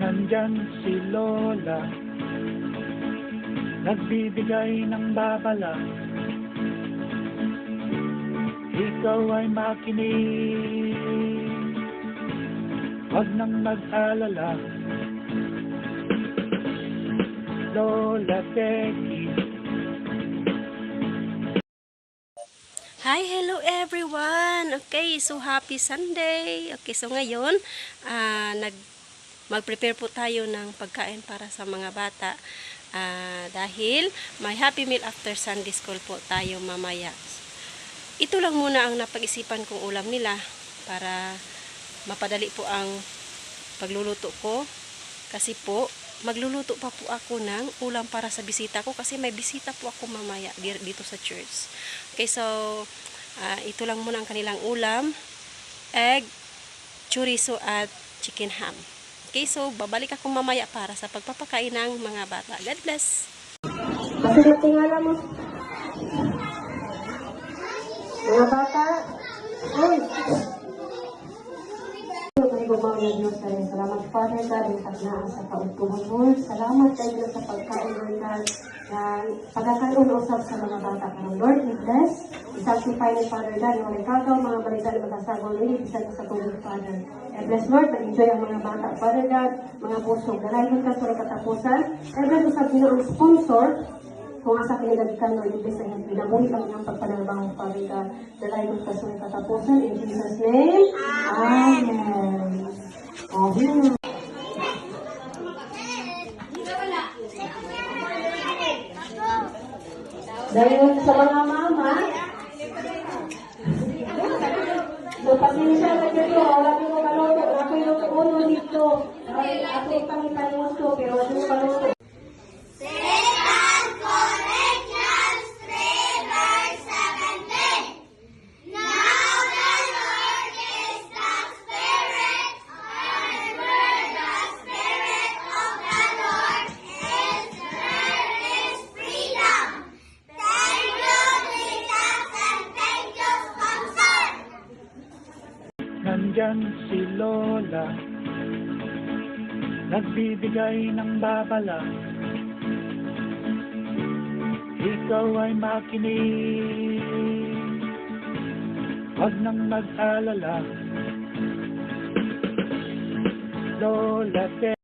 Nandyan si Lola, nagbibigay ng babala. Ikaw ay makinig, wag nang mag-alala. Lola Becky. Hi, hello everyone. Okay, so happy Sunday. Okay, so ngayon, mag-prepare po tayo ng pagkain para sa mga bata. Dahil may Happy Meal after Sunday School po tayo mamaya. Ito lang muna ang napag-isipan kong ulam nila para mapadali po ang pagluluto ko. Kasi po, magluluto pa po ako ng ulam para sa bisita ko kasi may bisita po ako mamaya dito sa church. Okay, so ito lang muna ang kanilang ulam: egg, chorizo at chicken ham. Okay, so babalik ako mamaya para sa pagpapakain ng mga bata. God bless! Kasi tingala mo mga bata, uy! Salamat Father God, ang tagnaan sa kaugtuhon. Salamat tayo sa pagkain ng God na pagkakaroon usap sa mga bata. Karong Lord, we bless, i-sanctify ng Father God, yung mga kagaw, mga balita na magkasagol, isa sa tubig, Father. I bless Lord, mag-enjoy ang mga bata, Father God, mga pusong. Dalayon ka sa katapusan. I bless sa ang sponsor, kung asa pinagadikan mo, ibig sa inyo, pinabuhi kami ng pagpanalabang, Father God. Dalayon ka sa katapusan. In Jesus' name, Amen. Amen. Dahil sa mga mama, so pasensya na dito, wala nyo kaluto, ako yung uno dito, ako yung pangitaluto, pero wala nyo kaluto. Nandyan si Lola, nagbibigay ng babala. Ikaw ay makinig, wag nang mag-alala. Lola Becky.